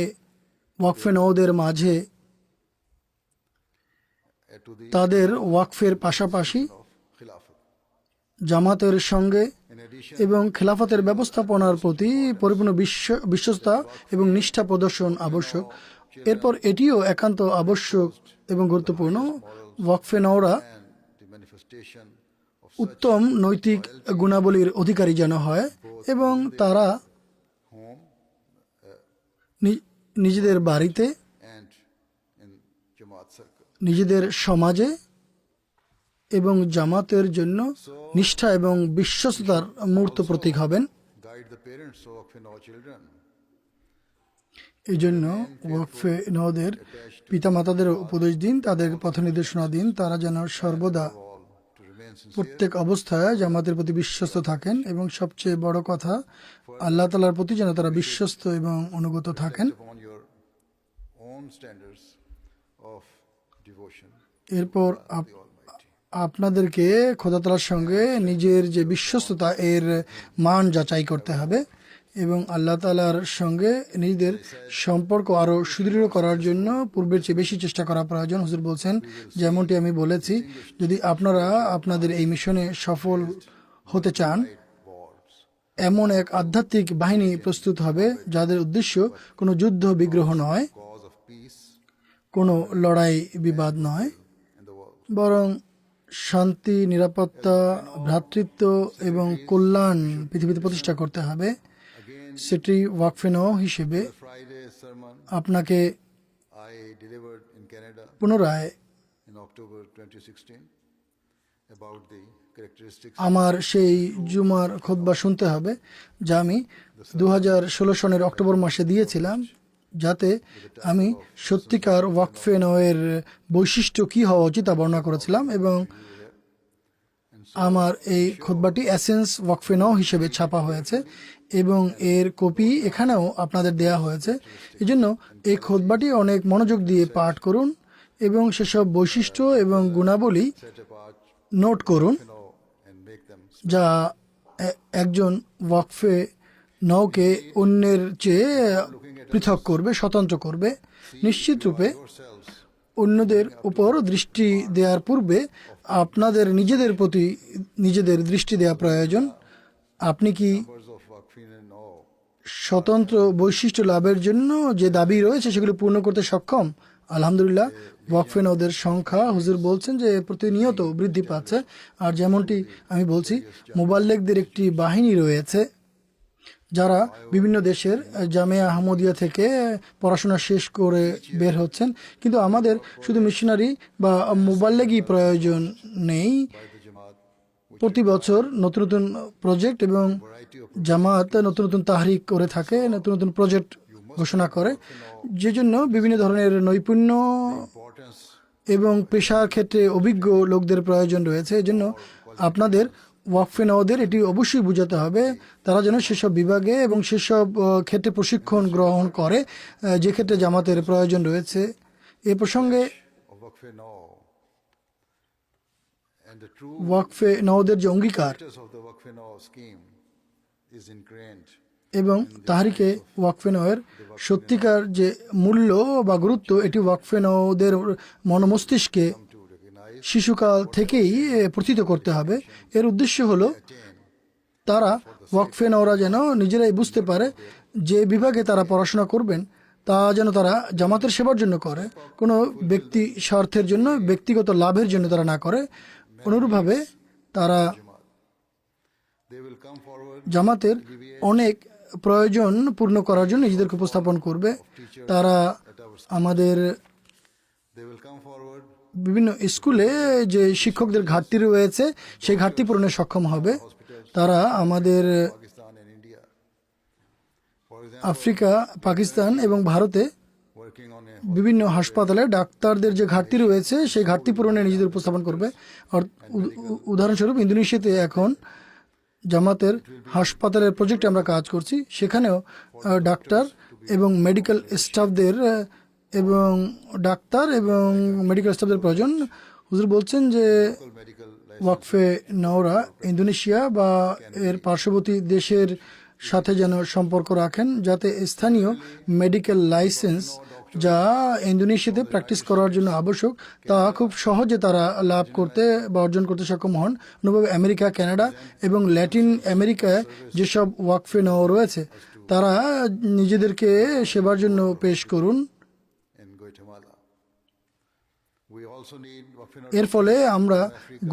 ওয়াকফে নওদের মাঝে to the তাদের ওয়াকফের পাশাপাশি of Khilafat. জামাতের সঙ্গে In addition, এবং খেলাফতের ব্যবস্থাপনার প্রতি পরিপূর্ণ বিশ্বস্ততা এবং নিষ্ঠা প্রদর্শন আবশ্যক। এরপর এটিও একান্ত আবশ্যক এবং গুরুত্বপূর্ণ, ওয়াকফে Naura and the manifestation of উত্তম নৈতিক গুণাবলীর অধিকারী যেন হয় এবং তারা home নিজেদের বাড়িতে, and in Jamaat circle. নিজেদের সমাজে এবং জামাতের জন্য নিষ্ঠা এবং বিশ্বস্ততার মূর্ত প্রতীক হবেন। Guide the parents of Waqfin children. এই জন্য ওয়াকফে নওদের পিতামাতাদের উপদেশ দিন, তাদের পথ নির্দেশনা দিন, তারা যেন সর্বদা All to remain sincere প্রত্যেক অবস্থায় জামাতের প্রতি বিশ্বস্ত থাকেন এবং সবচেয়ে বড় কথা আল্লাহ তাআলার প্রতি যেন তারা বিশ্বস্ত এবং অনুগত থাকেন। upon your own standards of devotion এরপর to the Almighty. আপনাদেরকে খোদা তাআলার সঙ্গে নিজের যে বিশ্বস্ততা এর মান যাচাই করতে হবে এবং আল্লাহ তাআলার সঙ্গে নিজেদের সম্পর্ক আরো সুদৃঢ় করার জন্য পূর্বের চেয়ে বেশি চেষ্টা করা প্রয়োজন। হুজুর বলছেন, যেমনটি আমি বলেছি, যদি আপনারা আপনাদের এই মিশনে সফল হতে চান, Wars, এমন এক আধ্যাত্মিক বাহিনী প্রস্তুত হবে যাদের উদ্দেশ্য কোনো যুদ্ধ বিগ্রহ নয়, cause of peace কোনো লড়াই বিবাদ নয়, in the world. বরং শান্তি, নিরাপত্তা, ভ্রাতৃত্ব এবং কল্যাণ পৃথিবীতে প্রতিষ্ঠা করতে হবে। Again, সেটি ওয়াকফে নও হিসেবে the Friday sermon আপনাকে I delivered in Canada পুনরায় in October 2016 about the characteristics আমার সেই জুমার খুতবা শুনতে হবে যা আমি 2016 সনের অক্টোবর মাসে দিয়েছিলাম, যাতে আমি সত্যিকার ওয়াকফে নওয়ের বৈশিষ্ট্য কি হওয়া উচিত তা বর্ণনা করেছিলাম এবং আমার এই খুতবাটি এসেন্স ওয়াকফে নও হিসেবে ছাপা হয়েছে এবং এর কপি এখানেও আপনাদের দেয়া হয়েছে। এই জন্য এই খুতবাটি অনেক মনোযোগ দিয়ে পাঠ করুন এবং সেসব বৈশিষ্ট্য এবং গুণাবলী set apart, নোট করুন and make them যা একজন ওয়াকফে নওকে অন্যের চেয়ে পৃথক করবে, স্বতন্ত্র করবে। নিশ্চিত রূপে yourselves অন্যদের উপর দৃষ্টি দেওয়ার পূর্বে আপনাদের নিজেদের প্রতি নিজেদের দৃষ্টি দেওয়া প্রয়োজন। আপনি কি members of Waqfin and all স্বতন্ত্র বৈশিষ্ট্য লাভের জন্য যে দাবি রয়েছে সেগুলো পূর্ণ করতে সক্ষম? আলহামদুলিল্লাহ, ওয়াকফে নওদের সংখ্যা হুজুর বলছেন যে প্রতিনিয়ত বৃদ্ধি পাচ্ছে। আর যেমনটি আমি বলছি, মুবাল্লেগদের একটি বাহিনী রয়েছে যারা বিভিন্ন দেশের জামিয়া আহমদিয়া থেকে পড়াশোনা শেষ করে বের হচ্ছেন, কিন্তু আমাদের শুধু মিশনারি বা মুবাল্লেগই প্রয়োজন নেই। by the Jamaat, প্রতি বছর নতুন নতুন প্রজেক্ট এবং variety of জামাত নতুন নতুন তাহরিক করে থাকে, নতুন নতুন প্রজেক্ট ঘোষণা করে, যে জন্য বিভিন্ন ধরনের নৈপুণ্য importance এবং পেশার ক্ষেত্রে অভিজ্ঞ লোকদের প্রয়োজন রয়েছে। এজন্য আপনাদের ওয়াকফে নওদের এটি অবশ্যই বোঝাতে হবে তারা যেন সেসব বিভাগে এবং সেসব ক্ষেত্রে প্রশিক্ষণ গ্রহণ করে যে ক্ষেত্রে জামাতের প্রয়োজন রয়েছে। এ প্রসঙ্গে of Waqfin and the true ওয়াকফে নওদের যে অঙ্গীকার status of the Waqfin scheme is ingrained এবং তাহারিকে ওয়াকফে নওয়ের সত্যিকার যে মূল্য বা গুরুত্ব, এটি ওয়াকফে নওদের মনমস্তিষ্কে to recognize, শিশুকাল থেকেই প্রথিত করতে হবে। এর উদ্দেশ্য হলো তারা ওয়াকফে নওরা যেন নিজেরাই বুঝতে পারে যে বিভাগে তারা পড়াশোনা করবেন তা যেন তারা জামাতের সেবার জন্য করে, কোনো ব্যক্তি স্বার্থের জন্য, ব্যক্তিগত লাভের জন্য তারা না করে। অনুরূপভাবে তারা They will come forward, জামাতের অনেক প্রয়োজন পূর্ণ করার জন্য নিজেদেরকে উপস্থাপন করবে। তারা আমাদের they will come forward বিভিন্ন স্কুলে যে শিক্ষকদের ঘাটতি রয়েছে সেই ঘাটতি পূরণে সক্ষম হবে। তারা আমাদের Pakistan and India. For example, Africa, Pakistan এবং ভারতে working on a বিভিন্ন হাসপাতালে ডাক্তারদের যে ঘাটতি রয়েছে সেই ঘাটতি পূরণে নিজেদের উপস্থাপন করবে। আর উদাহরণস্বরূপ ইন্দোনেশিয়াতে এখন জামাতের হাসপাতালের প্রজেক্টে আমরা কাজ করছি, সেখানেও ডাক্তার এবং মেডিকেল স্টাফদের এবং ডাক্তার এবং মেডিকেল স্টাফদের প্রয়োজন। হুজুর বলছেন যে medical ওয়াকফে নওরা ইন্দোনেশিয়া বা এর পার্শ্ববর্তী দেশের সাথে যেন সম্পর্ক রাখেন, যাতে স্থানীয় মেডিকেল লাইসেন্স যা ইন্দোনেশিয়াতে প্র্যাকটিস করার জন্য আবশ্যক তা খুব সহজে তারা লাভ করতে বা অর্জন করতে সক্ষম হন। অনুভাবে আমেরিকা, কানাডা এবং ল্যাটিন আমেরিকায় যেসব ওয়াকফে নওরা রয়েছে তারা নিজেদেরকে সেবার জন্য পেশ করুন। in Guatemala. We also need এর ফলে আমরা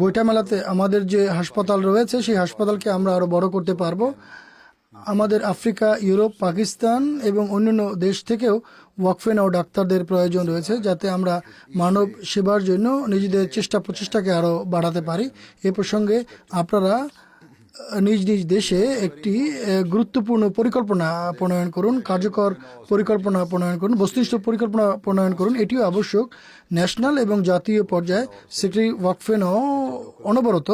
গোয়েটামালাতে আমাদের যে হাসপাতাল রয়েছে সেই হাসপাতালকে আমরা আরো বড় করতে পারবো। আমাদের আফ্রিকা, ইউরোপ, পাকিস্তান এবং অন্যান্য দেশ থেকেও ওয়াকফে নাও ডাক্তারদের প্রয়োজন রয়েছে, যাতে আমরা মানব সেবার জন্য নিজেদের প্রচেষ্টাকে আরো বাড়াতে পারি। এ প্রসঙ্গে আপনারা নিজ নিজ দেশে একটি গুরুত্বপূর্ণ পরিকল্পনা প্রণয়ন করুন, কার্যকর পরিকল্পনা প্রণয়ন করুন, বস্তুনিষ্ঠ পরিকল্পনা প্রণয়ন করুন। এটিও আবশ্যক। ন্যাশনাল এবং জাতীয় পর্যায়ে সেক্রেটারি ওয়াকফে নাও অনবরত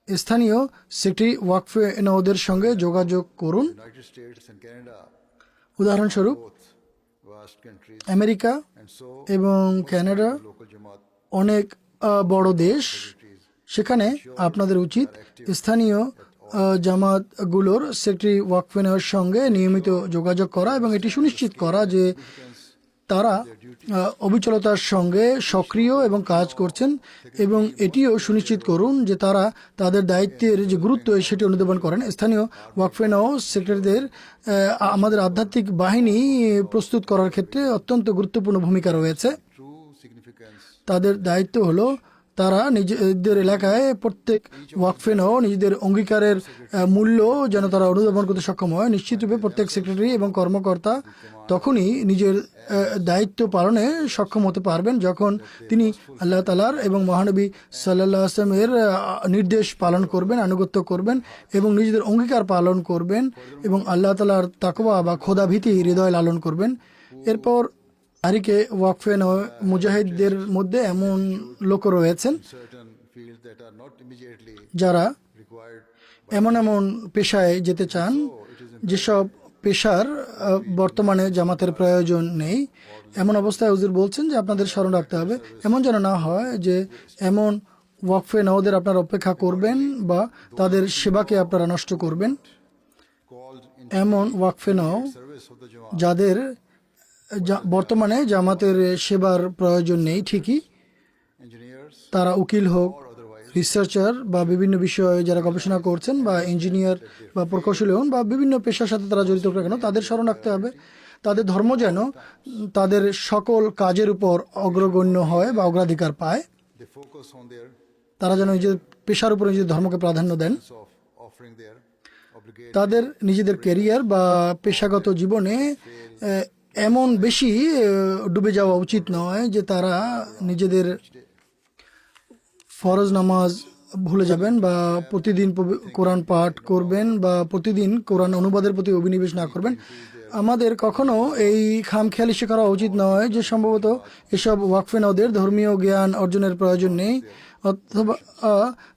স্থানীয় সেক্রেটারি ওয়াকফে নাওদের সঙ্গে যোগাযোগ করুন। United States and Canada, উদাহরণস্বরূপ both vast countries, America and so এবং কানাডা local Jamaat অনেক বড় দেশ, সেখানে আপনাদের উচিত স্থানীয় জামাতগুলোর সেক্রেটারি ওয়াকফে নাওয়ের সঙ্গে নিয়মিত যোগাযোগ করা এবং এটি সুনিশ্চিত করা যে তারা অবিচলতার সঙ্গে সক্রিয় এবং কাজ করছেন, এবং এটিও সুনিশ্চিত করুন যে তারা তাদের দায়িত্বের যে গুরুত্ব সেটি অনুধাবন করেন। স্থানীয় ওয়াকফে নাও সেক্রেটারিদের আমাদের আধ্যাত্মিক বাহিনী প্রস্তুত করার ক্ষেত্রে অত্যন্ত গুরুত্বপূর্ণ ভূমিকা রয়েছে। true significance তাদের দায়িত্ব হলো তারা নিজেদের এলাকায় প্রত্যেক ওয়াকফে নাও নিজেদের অঙ্গীকারের মূল্য যেন তারা অনুধাবন করতে সক্ষম হয়। নিশ্চিতরূপে প্রত্যেক সেক্রেটারি এবং কর্মকর্তা তখনই নিজের দায়িত্ব পালনে সক্ষম হতে পারবেন যখন তিনি আল্লাহ তাআলার এবং মহানবী সাল্লাল্লাহু আলাইহি ওয়াসাল্লামের নির্দেশ পালন করবেন, আনুগত্য করবেন এবং নিজেদের অঙ্গীকার পালন করবেন এবং আল্লাহ তাআলার তাকওয়া বা খোদাভীতি হৃদয় লালন করবেন। এরপর তারিখে ওয়াকফে নাও মুজাহিদদের মধ্যে এমন লোক রয়েছেন certain fields that are not immediately যারা required. এমন পেশায় যেতে চান যেসব পেশার বর্তমানে জামাতের প্রয়োজন নেই। এমন অবস্থায় হুজুর বলছেন যে আপনাদের স্মরণ রাখতে হবে, এমন যেন না হয় যে এমন ওয়াকফে নাওদের আপনারা অপেক্ষা করবেন বা তাদের সেবাকে আপনারা নষ্ট করবেন। Called in এমন ওয়াকফে নাও service of the Jamaat, যাদের বর্তমানে জামাতের সেবার প্রয়োজন নেই ঠিকই, engineers তারা উকিল হোক, or otherwise, রিসার্চার বা বিভিন্ন বিষয়ে যারা গবেষণা করছেন বা ইঞ্জিনিয়ার বা প্রকৌশলী হন বা বিভিন্ন পেশার সাথে তারা জড়িত কেন তাদের স্মরণ রাখতে হবে। তাদের ধর্ম যেন তাদের সকল কাজের উপর অগ্রগণ্য হয় বা অগ্রাধিকার পায়। they focus on their তারা যেন নিজের পেশার উপর নিজের ধর্মকে প্রাধান্য দেন। of offering their obligation তাদের নিজেদের ক্যারিয়ার বা পেশাগত জীবনে এমন বেশি ডুবে যাওয়া উচিত নয় যে তারা নিজেদের ফরজ নামাজ ভুলে যাবেন বা প্রতিদিন কোরআন পাঠ করবেন বা প্রতিদিন কোরআন অনুবাদের প্রতি অভিনিবেশ না করবেন। আমাদের কখনো এই খামখেয়ালি করা উচিত নয় যে সম্ভবত এসব ওয়াকফে নাওদের ধর্মীয় জ্ঞান অর্জনের প্রয়োজন নেই অথবা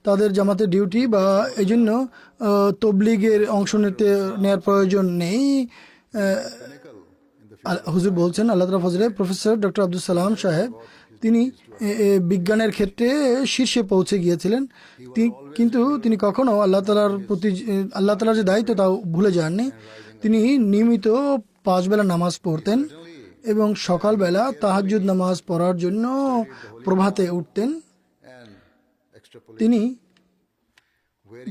তাদের জামাতের ডিউটি বা এই জন্য তবলিগের অংশ নেওয়ার প্রয়োজন নেই। হুজুর বলছেন আল্লাহ তাআলা ফজলে প্রফেসর ডক্টর আব্দুল সালাম সাহেব তিনি বিজ্ঞানের ক্ষেত্রে শীর্ষে পৌঁছে গিয়েছিলেন, কিন্তু তিনি কখনো আল্লাহ তাআলার যে দায়িত্ব তাও ভুলে যাননি। তিনি নিয়মিত 5 বেলা নামাজ পড়তেন এবং সকালবেলা তাহাজ্জুদ নামাজ পড়ার জন্য প্রভাতে উঠতেন। and extrapolate তিনি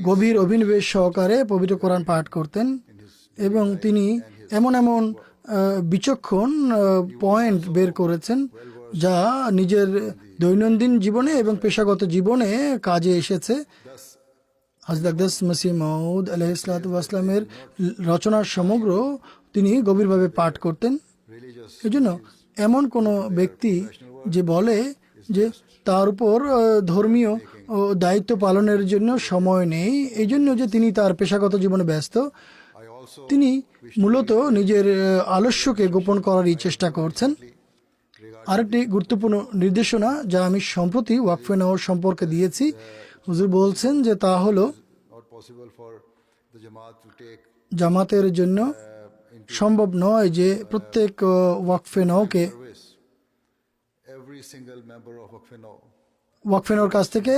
গভীর অভিনিবেশ সহকারে পবিত্র কোরআন পাঠ করতেন এবং তিনি এমন বিচক্ষণ পয়েন্ট বের করেছেন, যা নিজের দৈনন্দিন জীবনে এবং পেশাগত জীবনে কাজে এসেছে। হযরত আকদাস মসিহ মাউদ আলাইহিসসালামের রচনার সমগ্র তিনি গভীরভাবে পাঠ করতেন। religious এজন্য এমন কোনো ব্যক্তি যে বলে যে তার উপর ধর্মীয় দায়িত্ব পালনের জন্য সময় নেই, এই জন্য যে তিনি তার পেশাগত জীবনে ব্যস্ত, I also তিনি মূলত নিজের আলস্যকে গোপন করারই চেষ্টা করছেন। আরেকটি গুরুত্বপূর্ণ নির্দেশনা যা আমি সম্প্রতি ওয়াকফে নওর সম্পর্কে দিয়েছি, হুজুর বলছেন যে তা হলো not possible for the Jamaat to take জামাতের জন্য সম্ভব নয় যে প্রত্যেক ওয়াকফে নওকে service every single member of Waqf Now ওয়াকফে নওর কাছ থেকে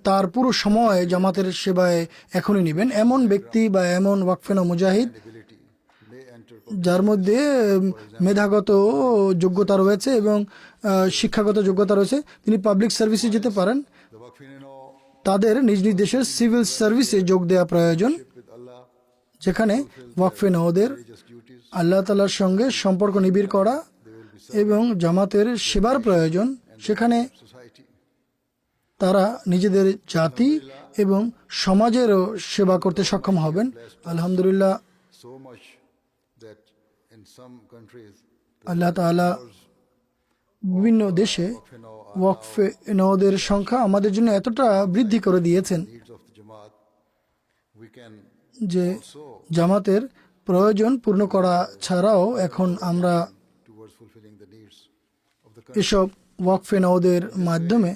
তার পুরো সময় জামাতের সেবায় এখনই নেবেন। এমন ব্যক্তি বা এমন ওয়াকফে নও মুজাহিদ ability may enter যার মধ্যে মেধাগত যোগ্যতা রয়েছে এবং শিক্ষাগত যোগ্যতা রয়েছে, তিনি পাবলিক সার্ভিসে যেতে পারেন। the Waqf Now তাদের নিজ নিজ দেশের সিভিল সার্ভিসে যোগ দেওয়া প্রয়োজন, with Allah যেখানে ওয়াকফে নওদের just duties আল্লাহ তাআলার সঙ্গে সম্পর্ক নিবিড় করা এবং জামাতের সেবার প্রয়োজন। সেখানে society তারা নিজেদের জাতি এবং সমাজেরও সেবা করতে সক্ষম হবেন। আলহামদুলিল্লাহ, so much that in some countries আল্লাহ তাআলা বিভিন্ন দেশে Waqf Now are ওয়াকফে নওদের সংখ্যা আমাদের জন্য এতটা বৃদ্ধি করে দিয়েছেন needs of the Jamaat we can যে also জামাতের প্রয়োজন পূর্ণ করা ছাড়াও এখন আমরা towards fulfilling the needs of the country. এসব ওয়াকফে নওদের মাধ্যমে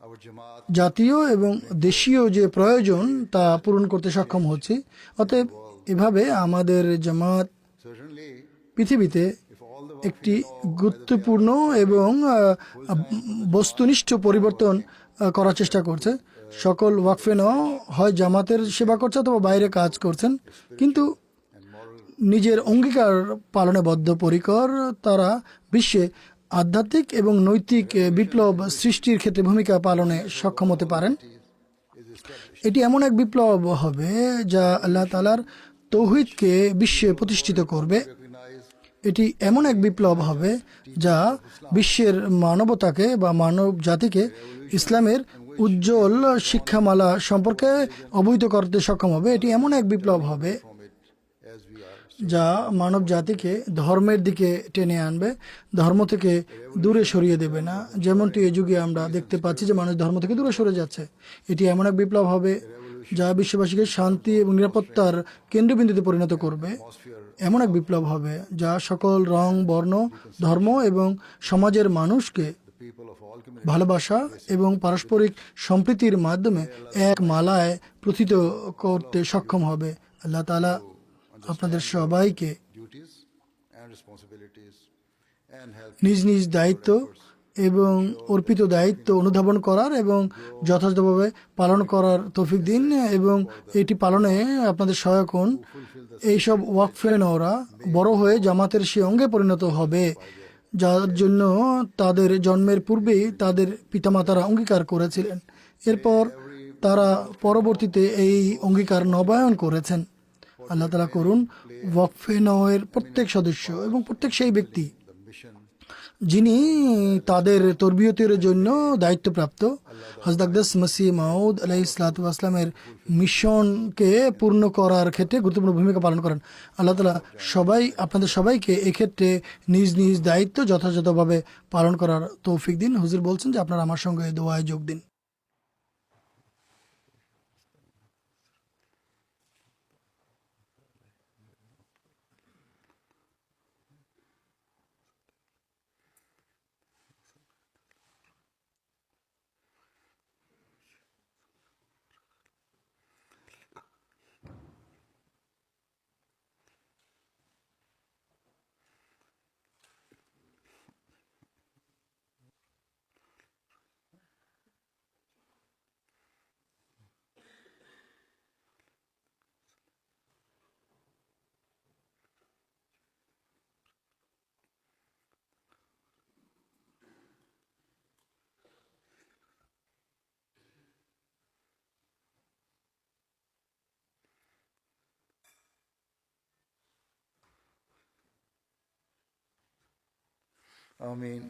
Our Jamaat জাতীয় এবং দেশীয় যে প্রয়োজন তা পূরণ করতে সক্ষম হচ্ছি। অতএব এভাবে আমাদের জামাত certainly পৃথিবীতে if all the একটি গুরুত্বপূর্ণ এবং বস্তুনিষ্ঠ পরিবর্তন করার চেষ্টা করছে। সকল ওয়াকফে নও হয় জামাতের সেবা করছে অথবা বাইরে কাজ করছেন, কিন্তু নিজের অঙ্গীকার পালনে বদ্ধপরিকর। তারা বিশ্বে আধ্যাত্মিক এবং নৈতিক বিপ্লব সৃষ্টির ক্ষেত্রে ভূমিকা পালনে সক্ষম হতে পারেন। এটি এমন এক বিপ্লব হবে যা আল্লাহ তাআলার তৌহিদকে বিশ্বে প্রতিষ্ঠিত করবে। এটি এমন এক বিপ্লব হবে যা বিশ্বের মানবতাকে বা মানব জাতিকে ইসলামের উজ্জ্বল শিক্ষামালা সম্পর্কে অবহিত করতে সক্ষম হবে। এটি এমন এক বিপ্লব হবে as we are যা মানব জাতিকে ধর্মের দিকে টেনে আনবে, ধর্ম থেকে দূরে সরিয়ে দেবে না। যেমনটি এই যুগে আমরা দেখতে পাচ্ছি যে মানুষ ধর্ম থেকে দূরে সরে যাচ্ছে। এটি এমন এক বিপ্লব হবে যা বিশ্ববাসীকে শান্তি এবং নিরাপত্তার কেন্দ্রবিন্দুতে পরিণত করবে। এমন এক বিপ্লব হবে যা সকল রং, বর্ণ, ধর্ম এবং সমাজের মানুষকে people of all communities ভালোবাসা এবং পারস্পরিক সম্প্রীতির মাধ্যমে এক মালায় প্রথিত করতে সক্ষম হবে। আল্লাহ তাআলা আপনাদের সবাইকে duties and responsibilities and help নিজ নিজ দায়িত্ব এবং অর্পিত দায়িত্ব অনুধাবন করার এবং যথাযথভাবে পালন করার তৌফিক দিন এবং এটি পালনে আপনাদের সহায়ক হন। এইসব ওয়াকফে নওরা বড় হয়ে জামাতের সে অঙ্গে পরিণত হবে যার জন্য তাদের জন্মের পূর্বেই তাদের পিতামাতারা অঙ্গীকার করেছিলেন। এরপর তারা পরবর্তীতে এই অঙ্গীকার নবায়ন করেছেন। আল্লাহ তাআলা করুন ওয়াকফে নওয়ের প্রত্যেক সদস্য এবং প্রত্যেক সেই ব্যক্তি the mission যিনি তাদের তরবিয়তের জন্য দায়িত্বপ্রাপ্ত হযরত আকদাস মসিহ মাউদ আলাইহিসসালামের মিশনকে পূর্ণ করার ক্ষেত্রে গুরুত্বপূর্ণ ভূমিকা পালন করেন। আল্লাহ তাআলা আপনাদের সবাইকে এক্ষেত্রে নিজ নিজ দায়িত্ব যথাযথভাবে পালন করার তৌফিক দিন। হুজুর বলছেন যে আপনারা আমার সঙ্গে দোয়ায় যোগ দিন। Ameen.